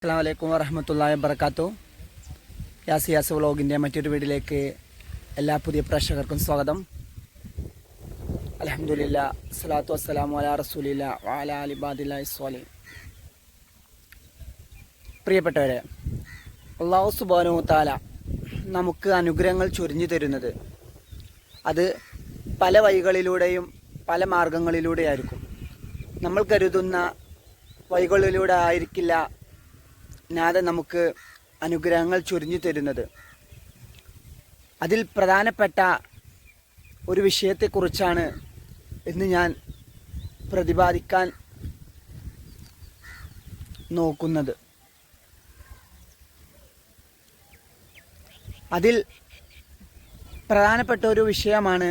അസ്സലാമു അലൈക്കും വറഹ്മത്തുള്ളാഹി വബറകാതുഹു. യാസിയാസ് വ്ളോഗിൻ്റെ മറ്റൊരു വീഡിയോയിലേക്ക് എല്ലാ പുതിയ പ്രേക്ഷകർക്കും സ്വാഗതം. അൽഹംദുലില്ലാഹ് സ്വലാത്തു വസ്സലാമു അലാ റസൂലില്ലാഹി വഅലാ ആലി ഇബാദില്ലാഹി സ്വാലിഹീൻ. പ്രിയപ്പെട്ടവരെ, അല്ലാഹു സുബ്ഹാനഹു വ തആല നമുക്ക് അനുഗ്രഹങ്ങൾ ചൊരിഞ്ഞു തരുന്നത് അത് പല വഴികളിലൂടെയും പല മാർഗങ്ങളിലൂടെയായിരിക്കും. നമ്മൾ കരുതുന്ന വഴികളിലൂടെ ആയിരിക്കില്ല നാഥൻ നമുക്ക് അനുഗ്രഹങ്ങൾ ചൊരിഞ്ഞു തരുന്നത്. അതിൽ പ്രധാനപ്പെട്ട ഒരു വിഷയത്തെക്കുറിച്ചാണ് ഇന്ന് ഞാൻ പ്രതിപാദിക്കാൻ നോക്കുന്നത്. അതിൽ പ്രധാനപ്പെട്ട ഒരു വിഷയമാണ്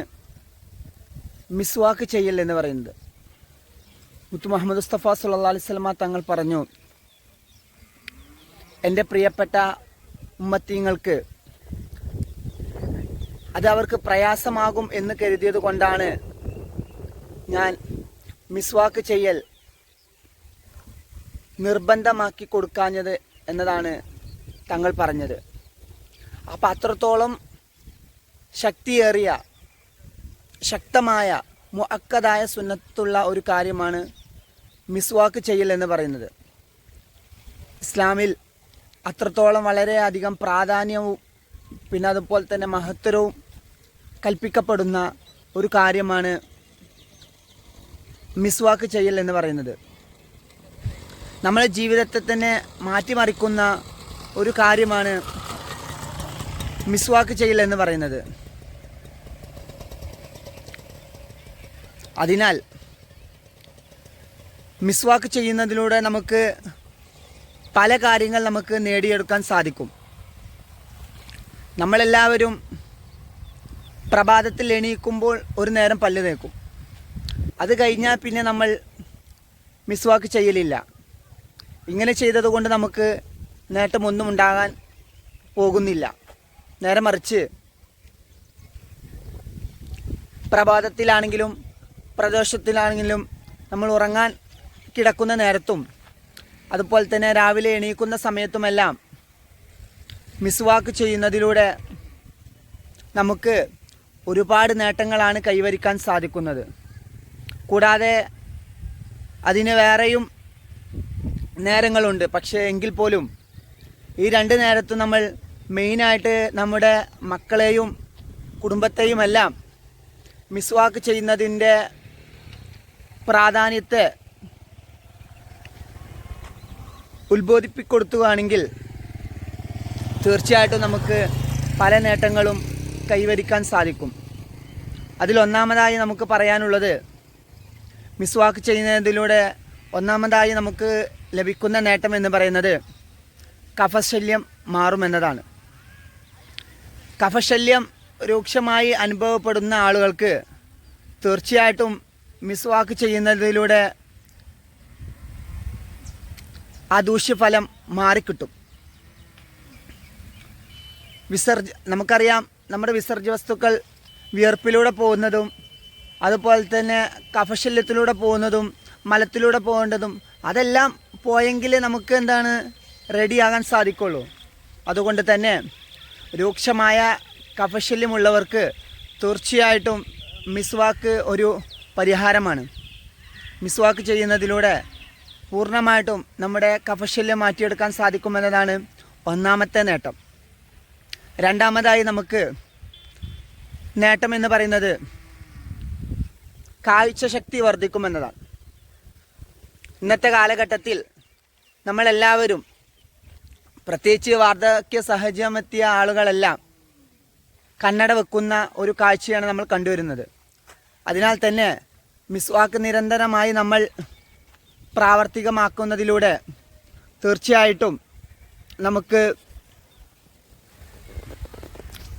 മിസ്വാക്ക് ചെയ്യൽ എന്ന് പറയുന്നത്. മുത്തു മുഹമ്മദ് മുസ്തഫ സല്ലല്ലാഹു അലൈഹി വസല്ലമ തങ്ങൾ പറഞ്ഞു, എൻ്റെ പ്രിയപ്പെട്ട ഉമ്മത്തീങ്ങൾക്ക് അത് അവർക്ക് പ്രയാസമാകും എന്ന് കരുതിയത് കൊണ്ടാണ് ഞാൻ മിസ്വാക്ക് ചെയ്യൽ നിർബന്ധമാക്കി കൊടുക്കാഞ്ഞത് എന്നതാണ് തങ്ങൾ പറഞ്ഞത്. അപ്പം അത്രത്തോളം ശക്തിയേറിയ ശക്തമായ മുഅക്കദായ സുന്നത്തുള്ള ഒരു കാര്യമാണ് മിസ്വാക്ക് ചെയ്യൽ എന്ന് പറയുന്നത്. ഇസ്ലാമിൽ അത്രത്തോളം വളരെയധികം പ്രാധാന്യവും പിന്നെ അതുപോലെ തന്നെ മഹത്തരവും കൽപ്പിക്കപ്പെടുന്ന ഒരു കാര്യമാണ് മിസ്വാക്ക് ചെയ്യൽ എന്ന് പറയുന്നത്. നമ്മുടെ ജീവിതത്തെ തന്നെ മാറ്റിമറിക്കുന്ന ഒരു കാര്യമാണ് മിസ്വാക്ക് ചെയ്യൽ എന്ന് പറയുന്നത്. അതിനാൽ മിസ്വാക്ക് ചെയ്യുന്നതിലൂടെ നമുക്ക് പല കാര്യങ്ങൾ നമുക്ക് നേടിയെടുക്കാൻ സാധിക്കും. നമ്മളെല്ലാവരും പ്രഭാതത്തിൽ എണീക്കുമ്പോൾ ഒരു നേരം പല്ല് തേക്കും. അത് കഴിഞ്ഞാൽ പിന്നെ നമ്മൾ മിസ്വാക്ക് ചെയ്യലില്ല. ഇങ്ങനെ ചെയ്തതുകൊണ്ട് നമുക്ക് നേട്ടമൊന്നും ഉണ്ടാകാൻ പോകുന്നില്ല. നേരെ മറിച്ച് പ്രഭാതത്തിലാണെങ്കിലും പ്രദോഷത്തിലാണെങ്കിലും നമ്മൾ ഉറങ്ങാൻ കിടക്കുന്ന നേരത്തും അതുപോലെ തന്നെ രാവിലെ എണീക്കുന്ന സമയത്തുമെല്ലാം മിസ്വാക്ക് ചെയ്യുന്നതിലൂടെ നമുക്ക് ഒരുപാട് നേട്ടങ്ങളാണ് കൈവരിക്കാൻ സാധിക്കുന്നത്. കൂടാതെ അതിന് വേറെയും നേരങ്ങളുണ്ട്. പക്ഷേ എങ്കിൽ പോലും ഈ രണ്ട് നേരത്തും നമ്മൾ മെയിനായിട്ട് നമ്മുടെ മക്കളെയും കുടുംബത്തെയുമെല്ലാം മിസ്വാക്ക് ചെയ്യുന്നതിൻ്റെ പ്രാധാന്യത്തെ ഉത്ബോധിപ്പിക്കൊടുക്കുകയാണെങ്കിൽ തീർച്ചയായിട്ടും നമുക്ക് പല നേട്ടങ്ങളും കൈവരിക്കാൻ സാധിക്കും. അതിലൊന്നാമതായി നമുക്ക് പറയാനുള്ളത്, മിസ്വാക്ക് ചെയ്യുന്നതിലൂടെ ഒന്നാമതായി നമുക്ക് ലഭിക്കുന്ന നേട്ടം എന്ന് പറയുന്നത് കഫശല്യം മാറുമെന്നതാണ്. കഫശല്യം രൂക്ഷമായി അനുഭവപ്പെടുന്ന ആളുകൾക്ക് തീർച്ചയായിട്ടും മിസ്വാക്ക് ചെയ്യുന്നതിലൂടെ ആ ദൂഷ്യഫലം മാറിക്കിട്ടും. നമുക്കറിയാം, നമ്മുടെ വിസർജ്യ വസ്തുക്കൾ വിയർപ്പിലൂടെ പോകുന്നതും അതുപോലെ തന്നെ കഫശല്യത്തിലൂടെ പോകുന്നതും മലത്തിലൂടെ പോകേണ്ടതും അതെല്ലാം പോയെങ്കിൽ നമുക്ക് എന്താണ് റെഡിയാകാൻ സാധിക്കുള്ളൂ. അതുകൊണ്ട് തന്നെ രൂക്ഷമായ കഫശല്യമുള്ളവർക്ക് തീർച്ചയായിട്ടും മിസ്വാക്ക് ഒരു പരിഹാരമാണ്. മിസ്വാക്ക് ചെയ്യുന്നതിലൂടെ പൂർണ്ണമായിട്ടും നമ്മുടെ കഫശല്യം മാറ്റിയെടുക്കാൻ സാധിക്കുമെന്നതാണ് ഒന്നാമത്തെ നേട്ടം. രണ്ടാമതായി നമുക്ക് നേട്ടം എന്ന് പറയുന്നത് കാഴ്ചശക്തി വർദ്ധിക്കുമെന്നതാണ്. ഇന്നത്തെ കാലഘട്ടത്തിൽ നമ്മളെല്ലാവരും, പ്രത്യേകിച്ച് വാർദ്ധക്യ സഹജമെത്തിയ ആളുകളെല്ലാം കണ്ണട വെക്കുന്ന ഒരു കാഴ്ചയാണ് നമ്മൾ കണ്ടുവരുന്നത്. അതിനാൽ തന്നെ മിസ്വാക്ക് നിരന്തരമായി നമ്മൾ പ്രാവർത്തികമാക്കുന്നതിലൂടെ തീർച്ചയായിട്ടും നമുക്ക്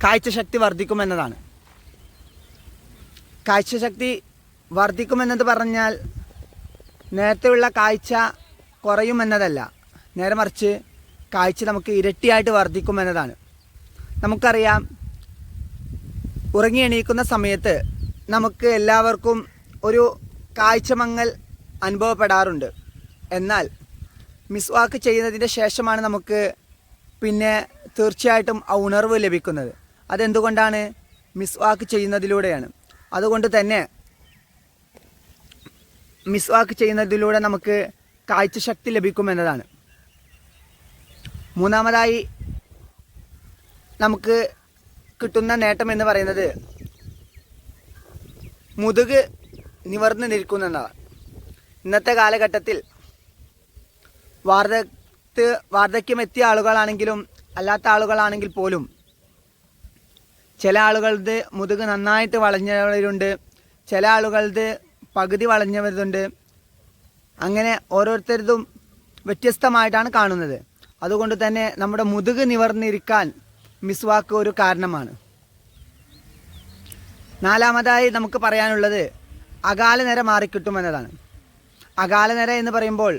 കാഴ്ചശക്തി വർദ്ധിക്കുമെന്നതാണ്. കാഴ്ചശക്തി വർദ്ധിക്കുമെന്നത് പറഞ്ഞാൽ നേരത്തെയുള്ള കാഴ്ച കുറയുമെന്നതല്ല, നേരെ മറിച്ച് കാഴ്ച നമുക്ക് ഇരട്ടിയായിട്ട് വർദ്ധിക്കുമെന്നതാണ്. നമുക്കറിയാം, ഉറങ്ങി എണീക്കുന്ന സമയത്ത് നമുക്ക് എല്ലാവർക്കും ഒരു കാഴ്ചമങ്ങൽ അനുഭവപ്പെടാറുണ്ട്. എന്നാൽ മിസ്വാക്ക് ചെയ്യുന്നതിൻ്റെ ശേഷമാണ് നമുക്ക് പിന്നെ തീർച്ചയായിട്ടും ആ ഉണർവ് ലഭിക്കുന്നത്. അതെന്തുകൊണ്ടാണ്? മിസ്വാക്ക് ചെയ്യുന്നതിലൂടെയാണ്. അതുകൊണ്ട് തന്നെ മിസ്വാക്ക് ചെയ്യുന്നതിലൂടെ നമുക്ക് കാഴ്ചശക്തി ലഭിക്കുമെന്നതാണ്. മൂന്നാമതായി നമുക്ക് കിട്ടുന്ന നേട്ടം എന്ന് പറയുന്നത് മുതുക് നിവർന്ന് നിൽക്കുന്നതാണ്. ഇന്നത്തെ കാലഘട്ടത്തിൽ വാർദ്ധക്യമെത്തിയ ആളുകളാണെങ്കിലും അല്ലാത്ത ആളുകളാണെങ്കിൽ പോലും ചില ആളുകളുടെ മുതുക് നന്നായിട്ട് വളഞ്ഞവരുണ്ട്, ചില ആളുകളുടെ പകുതി വളഞ്ഞവരുണ്ട്. അങ്ങനെ ഓരോരുത്തരതും വ്യത്യസ്തമായിട്ടാണ് കാണുന്നത്. അതുകൊണ്ട് തന്നെ നമ്മുടെ മുതുക് നിവർന്നിരിക്കാൻ മിസ്വാക്ക് ഒരു കാരണമാണ്. നാലാമതായി നമുക്ക് പറയാനുള്ളത് അകാലനര മാറിക്കിട്ടുമെന്നതാണ്. അകാലനര എന്ന് പറയുമ്പോൾ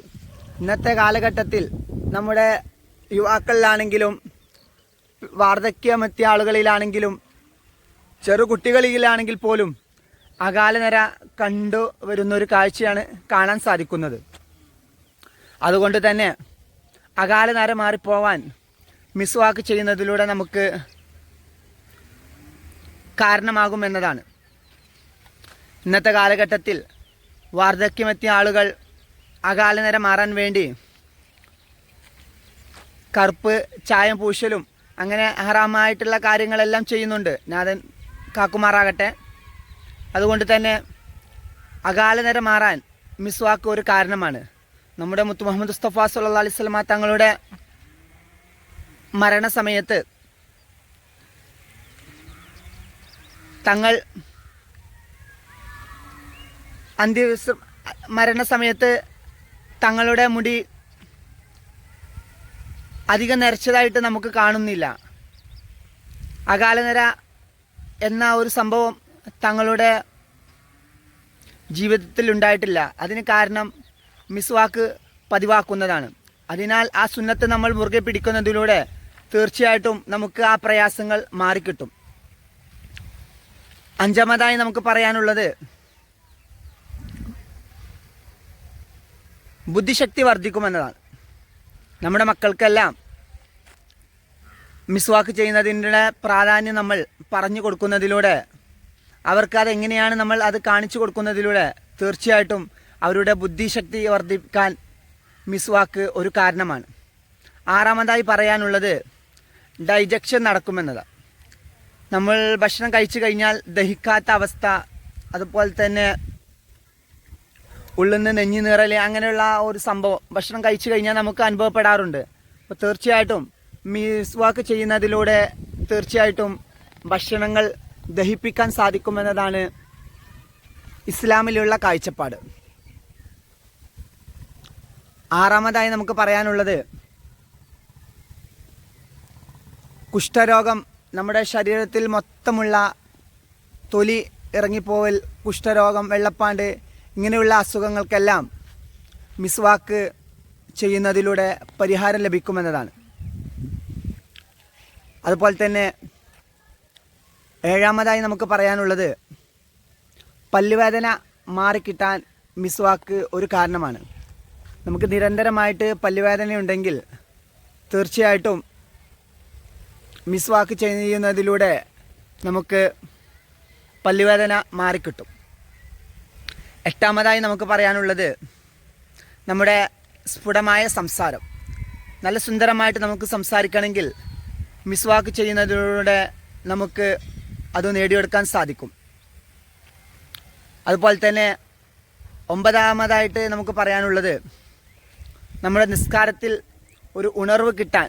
ഇന്നത്തെ കാലഘട്ടത്തിൽ നമ്മുടെ യുവാക്കളിലാണെങ്കിലും വാർദ്ധക്യമെത്തിയ ആളുകളിലാണെങ്കിലും ചെറുകുട്ടികളിലാണെങ്കിൽ പോലും അകാലനര കണ്ടു വരുന്നൊരു കാഴ്ചയാണ് കാണാൻ സാധിക്കുന്നത്. അതുകൊണ്ട് തന്നെ അകാലനര മാറിപ്പോവാൻ മിസ്വാക്ക് ചെയ്യുന്നതിലൂടെ നമുക്ക് കാരണമാകുമെന്നതാണ്. ഇന്നത്തെ കാലഘട്ടത്തിൽ വാർദ്ധക്യമെത്തിയ ആളുകൾ അകാലനര മാറാൻ വേണ്ടി കറുപ്പ് ചായം പൂശലും അങ്ങനെ ഹറാമായിട്ടുള്ള കാര്യങ്ങളെല്ലാം ചെയ്യുന്നുണ്ട്. നാഥൻ കാക്കുമാറാകട്ടെ. അതുകൊണ്ട് തന്നെ അകാലനര മാറാൻ മിസ്വാക്ക് ഒരു കാരണമാണ്. നമ്മുടെ മുത്ത് മുഹമ്മദ് മുസ്തഫ സല്ലല്ലാഹു അലൈഹി വസല്ലമ തങ്ങളുടെ മരണസമയത്ത് തങ്ങൾ മരണസമയത്ത് തങ്ങളുടെ മുടി അധികം നരച്ചതായിട്ട് നമുക്ക് കാണുന്നില്ല. അകാലനര എന്ന ഒരു സംഭവം തങ്ങളുടെ ജീവിതത്തിൽ ഉണ്ടായിട്ടില്ല. അതിന് കാരണം മിസ്വാക്ക് പതിവാക്കുന്നതാണ്. അതിനാൽ ആ സുന്നത്ത് നമ്മൾ മുറുകെ പിടിക്കുന്നതിലൂടെ തീർച്ചയായിട്ടും നമുക്ക് ആ പ്രയാസങ്ങൾ മാറിക്കിട്ടും. അഞ്ചാമതായി നമുക്ക് പറയാനുള്ളത് ബുദ്ധിശക്തി വർദ്ധിക്കുമെന്നതാണ്. നമ്മുടെ മക്കൾക്കെല്ലാം മിസ്വാക്ക് ചെയ്യുന്നതിൻ്റെ പ്രാധാന്യം നമ്മൾ പറഞ്ഞു കൊടുക്കുന്നതിലൂടെ അവർക്ക് അതെങ്ങനെയാണ് നമ്മൾ അത് കാണിച്ചു കൊടുക്കുന്നതിലൂടെ തീർച്ചയായിട്ടും അവരുടെ ബുദ്ധിശക്തി വർദ്ധിക്കാൻ മിസ്വാക്ക് ഒരു കാരണമാണ്. ആറാമതായി പറയാനുള്ളത് ഡൈജഷൻ നടക്കുമെന്നതാണ്. നമ്മൾ ഭക്ഷണം കഴിച്ചു കഴിഞ്ഞാൽ ദഹിക്കാത്ത അവസ്ഥ, അതുപോലെ തന്നെ ഉള്ളിൽ നിന്ന് നെഞ്ഞി നീറൽ, അങ്ങനെയുള്ള ഒരു സംഭവം ഭക്ഷണം കഴിച്ചു കഴിഞ്ഞാൽ നമുക്ക് അനുഭവപ്പെടാറുണ്ട്. അപ്പോൾ തീർച്ചയായിട്ടും മിസ്വാക്ക് ചെയ്യുന്നതിലൂടെ തീർച്ചയായിട്ടും ഭക്ഷണങ്ങൾ ദഹിപ്പിക്കാൻ സാധിക്കുമെന്നതാണ് ഇസ്ലാമിലുള്ള കാഴ്ചപ്പാട്. ആറാമതായി നമുക്ക് പറയാനുള്ളത് കുഷ്ഠരോഗം, നമ്മുടെ ശരീരത്തിൽ മൊത്തമുള്ള തൊലി ഇറങ്ങിപ്പോവൽ, കുഷ്ഠരോഗം, വെള്ളപ്പാണ്ട്, ഇങ്ങനെയുള്ള അസുഖങ്ങൾക്കെല്ലാം മിസ്വാക്ക് ചെയ്യുന്നതിലൂടെ പരിഹാരം ലഭിക്കുമെന്നതാണ്. അതുപോലെ തന്നെ ഏഴാമതായി നമുക്ക് പറയാനുള്ളത് പല്ലുവേദന മാറിക്കിട്ടാൻ മിസ്വാക്ക് ഒരു കാരണമാണ്. നമുക്ക് നിരന്തരമായിട്ട് പല്ലുവേദനയുണ്ടെങ്കിൽ തീർച്ചയായിട്ടും മിസ്വാക്ക് ചെയ്യുന്നതിലൂടെ നമുക്ക് പല്ലുവേദന മാറിക്കിട്ടും. എട്ടാമതായി നമുക്ക് പറയാനുള്ളത് നമ്മുടെ സ്ഫുടമായ സംസാരം. നല്ല സുന്ദരമായിട്ട് നമുക്ക് സംസാരിക്കണമെങ്കിൽ മിസ്വാക്ക് ചെയ്യുന്നതിലൂടെ നമുക്ക് അത് നേടിയെടുക്കാൻ സാധിക്കും. അതുപോലെ തന്നെ ഒമ്പതാമതായിട്ട് നമുക്ക് പറയാനുള്ളത് നമ്മുടെ നിസ്കാരത്തിൽ ഒരു ഉണർവ് കിട്ടാൻ,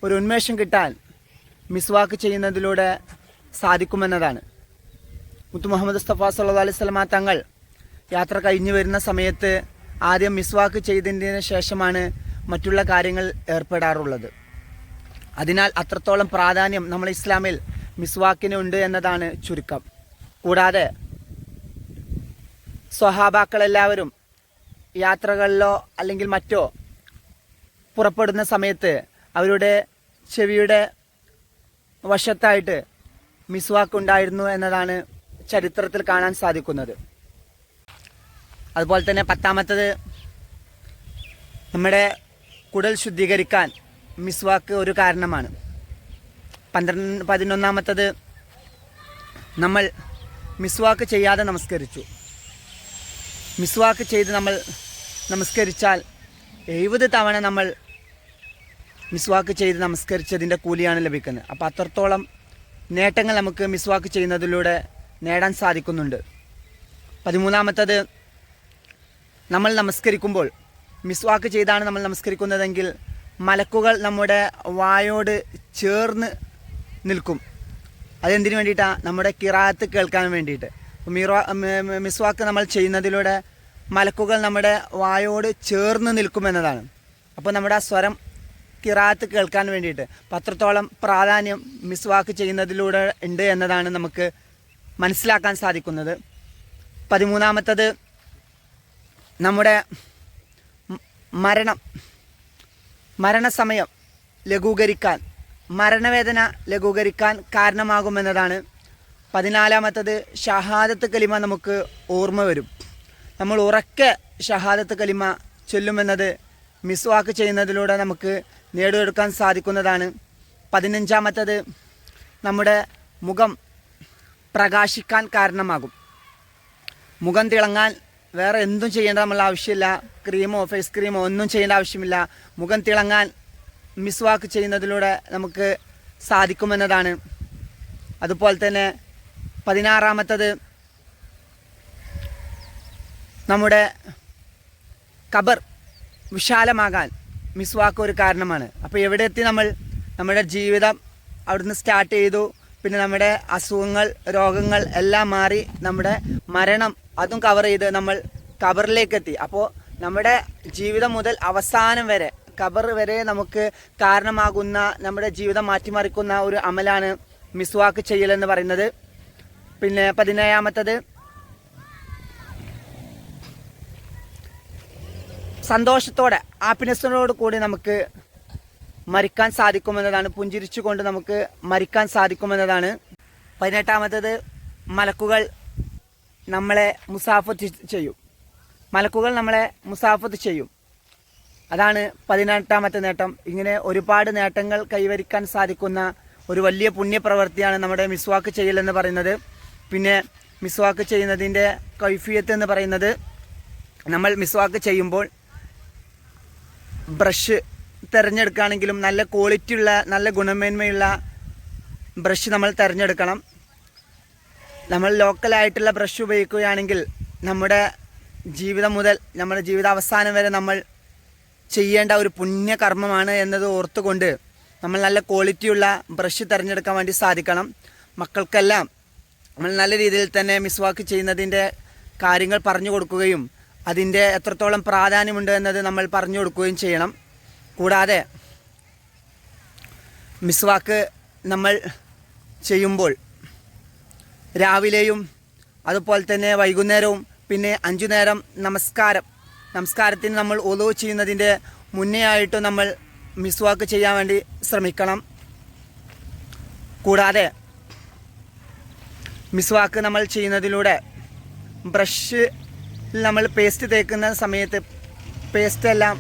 ഒരു ഉന്മേഷം കിട്ടാൻ മിസ്വാക്ക് ചെയ്യുന്നതിലൂടെ സാധിക്കുമെന്നതാണ്. മുത്ത് മുഹമ്മദ് മുസ്തഫ സല്ലല്ലാഹു അലൈഹി വസല്ലമ തങ്ങൾ യാത്ര കഴിഞ്ഞു വരുന്ന സമയത്ത് ആദ്യം മിസ്വാക്ക് ചെയ്തതിന് ശേഷമാണ് മറ്റുള്ള കാര്യങ്ങൾ ഏർപ്പെടാറുള്ളത്. അതിനാൽ അത്രത്തോളം പ്രാധാന്യം നമ്മൾ ഇസ്ലാമിൽ മിസ്വാക്കിനുണ്ട് എന്നതാണ് ചുരുക്കം. കൂടാതെ സ്വഹാബാക്കളെല്ലാവരും യാത്രകളിലോ അല്ലെങ്കിൽ മറ്റോ പുറപ്പെടുന്ന സമയത്ത് അവരുടെ ചെവിയുടെ വശത്തായിട്ട് മിസ്വാക്ക് ഉണ്ടായിരുന്നു എന്നതാണ് ചരിത്രത്തിൽ കാണാൻ സാധിക്കുന്നത്. അതുപോലെ തന്നെ പത്താമത്തത് നമ്മുടെ കുടൽ ശുദ്ധീകരിക്കാൻ മിസ്വാക്ക് ഒരു കാരണമാണ്. 11-ാമത്തത്, നമ്മൾ മിസ്വാക്ക് ചെയ്യാതെ നമസ്കരിച്ചു. മിസ്വാക്ക് ചെയ്ത് നമ്മൾ നമസ്കരിച്ചാൽ 70 തവണ നമ്മൾ മിസ്വാക്ക് ചെയ്ത് നമസ്കരിച്ചതിൻ്റെ കൂലിയാണ് ലഭിക്കുന്നത്. അപ്പോൾ അത്രത്തോളം നേട്ടങ്ങൾ നമുക്ക് മിസ്വാക്ക് ചെയ്യുന്നതിലൂടെ നേടാൻ സാധിക്കുന്നുണ്ട്. 13-ാമത്തത്, നമ്മൾ നമസ്കരിക്കുമ്പോൾ മിസ്വാക്ക് ചെയ്താണ് നമ്മൾ നമസ്കരിക്കുന്നതെങ്കിൽ മലക്കുകൾ നമ്മുടെ വായോട് ചേർന്ന് നിൽക്കും. അതെന്തിനു വേണ്ടിയിട്ടാണ്? നമ്മുടെ ഖിറാഅത്ത് കേൾക്കാൻ വേണ്ടിയിട്ട്. മിസ്വാക്ക് നമ്മൾ ചെയ്യുന്നതിലൂടെ മലക്കുകൾ നമ്മുടെ വായോട് ചേർന്ന് നിൽക്കുമെന്നതാണ്. അപ്പോൾ നമ്മുടെ ആ സ്വരം ഖിറാഅത്ത് കേൾക്കാൻ വേണ്ടിയിട്ട് അത്രത്തോളം പ്രാധാന്യം മിസ്വാക്ക് ചെയ്യുന്നതിലൂടെ ഉണ്ട് എന്നതാണ് നമുക്ക് മനസ്സിലാക്കാൻ സാധിക്കുന്നത്. 13-ാമത്തത്, നമ്മുടെ മരണസമയം ലഘൂകരിക്കാൻ, മരണവേദന ലഘൂകരിക്കാൻ കാരണമാകുമെന്നതാണ്. 14-ാമത്തത്, ഷഹാദത്ത് കലിമ നമുക്ക് ഓർമ്മ വരും. നമ്മൾ ഉറക്കെ ഷഹാദത്ത് കലിമ ചൊല്ലുമെന്നത് മിസ്വാക്ക് ചെയ്യുന്നതിലൂടെ നമുക്ക് നേടിയെടുക്കാൻ സാധിക്കുന്നതാണ്. 15-ാമത്തത്, നമ്മുടെ മുഖം പ്രകാശിക്കാൻ കാരണമാകും. മുഖം തിളങ്ങാൻ വേറെ എന്തും ചെയ്യേണ്ട നമ്മൾ ആവശ്യമില്ല. ക്രീമോ ഫേസ് ക്രീമോ ഒന്നും ചെയ്യേണ്ട ആവശ്യമില്ല. മുഖം തിളങ്ങാൻ മിസ്വാക്ക് ചെയ്യുന്നതിലൂടെ നമുക്ക് സാധിക്കുമെന്നതാണ്. അതുപോലെ തന്നെ 16-ാമത്തത്, നമ്മുടെ ഖബർ വിശാലമാകാൻ മിസ്വാക്ക് ഒരു കാരണമാണ്. അപ്പോൾ എവിടെ എത്തി നമ്മൾ? നമ്മുടെ ജീവിതം അവിടുന്ന് സ്റ്റാർട്ട് ചെയ്തു. പിന്നെ നമ്മുടെ അസുഖങ്ങൾ, രോഗങ്ങൾ എല്ലാം മാറി നമ്മുടെ മരണം അതും കവർ ചെയ്ത് നമ്മൾ ഖബറിലേക്കെത്തി. അപ്പോൾ നമ്മുടെ ജീവിതം മുതൽ അവസാനം വരെ, ഖബർ വരെ നമുക്ക് കാരണമാകുന്ന, നമ്മുടെ ജീവിതം മാറ്റിമറിക്കുന്ന ഒരു അമലാണ് മിസ്വാക്ക് ചെയ്യലെന്ന് പറയുന്നത്. പിന്നെ 17-ാമത്തത്, സന്തോഷത്തോടെ, ഹാപ്പിനെസ്സിനോട് കൂടി നമുക്ക് മരിക്കാൻ സാധിക്കുമെന്നതാണ്. പുഞ്ചിരിച്ചുകൊണ്ട് നമുക്ക് മരിക്കാൻ സാധിക്കുമെന്നതാണ്. 18-ാമത്തത്, മലക്കുകൾ നമ്മളെ മുസാഫത്ത് ചെയ്യും. മലക്കുകൾ നമ്മളെ മുസാഫത്ത് ചെയ്യും. അതാണ് 18-ാമത്തെ നേട്ടം. ഇങ്ങനെ ഒരുപാട് നേട്ടങ്ങൾ കൈവരിക്കാൻ സാധിക്കുന്ന ഒരു വലിയ പുണ്യപ്രവൃത്തിയാണ് നമ്മുടെ മിസ്വാക്ക് ചെയ്യലെന്ന് പറയുന്നത്. പിന്നെ മിസ്വാക്ക് ചെയ്യുന്നതിൻ്റെ കൈഫിയത്ത് എന്ന് പറയുന്നത്, നമ്മൾ മിസ്വാക്ക് ചെയ്യുമ്പോൾ ബ്രഷ് തിരഞ്ഞെടുക്കുകയാണെങ്കിലും നല്ല ക്വാളിറ്റിയുള്ള, നല്ല ഗുണമേന്മയുള്ള ബ്രഷ് നമ്മൾ തിരഞ്ഞെടുക്കണം. നമ്മൾ ലോക്കലായിട്ടുള്ള ബ്രഷ് ഉപയോഗിക്കുകയാണെങ്കിൽ നമ്മുടെ ജീവിതം മുതൽ നമ്മുടെ ജീവിതാവസാനം വരെ നമ്മൾ ചെയ്യേണ്ട ഒരു പുണ്യകർമ്മമാണ് എന്നത് ഓർത്തുകൊണ്ട് നമ്മൾ നല്ല ക്വാളിറ്റിയുള്ള ബ്രഷ് തിരഞ്ഞെടുക്കാൻ വേണ്ടി സാധിക്കണം. മക്കൾക്കെല്ലാം നമ്മൾ നല്ല രീതിയിൽ തന്നെ മിസ്വാക്ക് ചെയ്യുന്നതിൻ്റെ കാര്യങ്ങൾ പറഞ്ഞു കൊടുക്കുകയും അതിൻ്റെ എത്രത്തോളം പ്രാധാന്യമുണ്ട് എന്നത് നമ്മൾ പറഞ്ഞു കൊടുക്കുകയും ചെയ്യണം. കൂടാതെ മിസ്വാക്ക് നമ്മൾ ചെയ്യുമ്പോൾ രാവിലെയും അതുപോലെ തന്നെ വൈകുന്നേരവും പിന്നെ 5 നേരം നമസ്കാരത്തിന് നമ്മൾ ഒളു ചെയ്യുന്നതിൻ്റെ മുന്നേ ആയിട്ട് നമ്മൾ മിസ്വാക്ക് ചെയ്യാൻ വേണ്ടി ശ്രമിക്കണം. കൂടാതെ മിസ്വാക്ക് നമ്മൾ ചെയ്യുന്നതിലൂടെ ബ്രഷ് നമ്മൾ പേസ്റ്റ് തേക്കുന്ന സമയത്ത് പേസ്റ്റ് എല്ലാം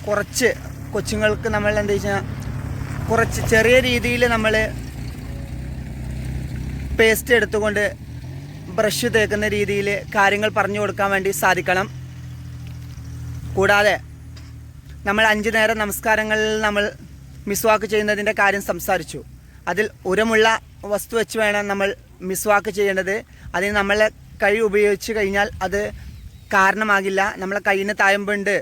കുറച്ച് കൊച്ചുങ്ങൾക്ക് നമ്മൾ എന്താ വെച്ചാൽ കുറച്ച് ചെറിയ രീതിയിൽ നമ്മൾ പേസ്റ്റ് എടുത്തുകൊണ്ട് ബ്രഷ് തേക്കുന്ന രീതിയിൽ കാര്യങ്ങൾ പറഞ്ഞു കൊടുക്കാൻ വേണ്ടി സാധിക്കണം. കൂടാതെ നമ്മൾ 5 നേരം നമസ്കാരങ്ങളിൽ നമ്മൾ മിസ്വാക്ക് ചെയ്യുന്നതിൻ്റെ കാര്യം സംസാരിച്ചു. അതിൽ ഉരമുള്ള വസ്തു വെച്ച് വേണം നമ്മൾ മിസ്വാക്ക് ചെയ്യേണ്ടത്. അതിന് നമ്മളെ കൈ ഉപയോഗിച്ച് കഴിഞ്ഞാൽ അത് കാരണമാകില്ല. നമ്മളെ കയ്യിന് തയമ്പുണ്ട്,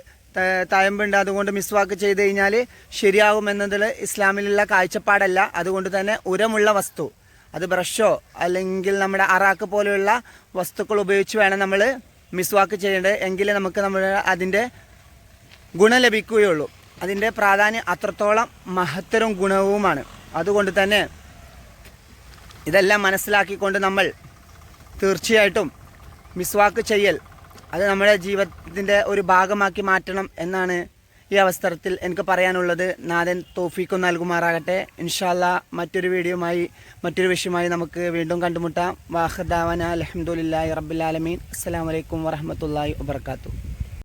അതുകൊണ്ട് മിസ്വാക്ക് ചെയ്ത് കഴിഞ്ഞാൽ ശരിയാകുമെന്നതിൽ ഇസ്ലാമിലുള്ള കാഴ്ചപ്പാടല്ല. അതുകൊണ്ട് തന്നെ ഉരമുള്ള വസ്തു, അത് ബ്രഷോ അല്ലെങ്കിൽ നമ്മുടെ അറാക്ക് പോലെയുള്ള വസ്തുക്കൾ ഉപയോഗിച്ച് വേണം നമ്മൾ മിസ്വാക്ക് ചെയ്യേണ്ടത്. എങ്കിലേ നമുക്ക് അതിൻ്റെ ഗുണം ലഭിക്കുകയുള്ളൂ. അതിൻ്റെ പ്രാധാന്യം അത്രത്തോളം മഹത്തരവും ഗുണവുമാണ്. അതുകൊണ്ട് തന്നെ ഇതെല്ലാം മനസ്സിലാക്കിക്കൊണ്ട് നമ്മൾ തീർച്ചയായിട്ടും മിസ്വാക്ക് ചെയ്യൽ അത് നമ്മുടെ ജീവിതത്തിൻ്റെ ഒരു ഭാഗമാക്കി മാറ്റണം എന്നാണ് ഈ അവസരത്തിൽ എനിക്ക് പറയാനുള്ളത്. നാഥൻ തൗഫീഖ് നൽകുമാറാകട്ടെ. ഇൻഷാ അല്ലാഹ് മറ്റൊരു വിഷയമായി നമുക്ക് വീണ്ടും കണ്ടുമുട്ടാം. വാഖിർ ദഅവാന അൽഹംദുലില്ലാഹി റബ്ബിൽ ആലമീൻ. അസ്സലാമു അലൈക്കും വറഹ്മത്തുള്ളാഹി വബറകാതുഹു.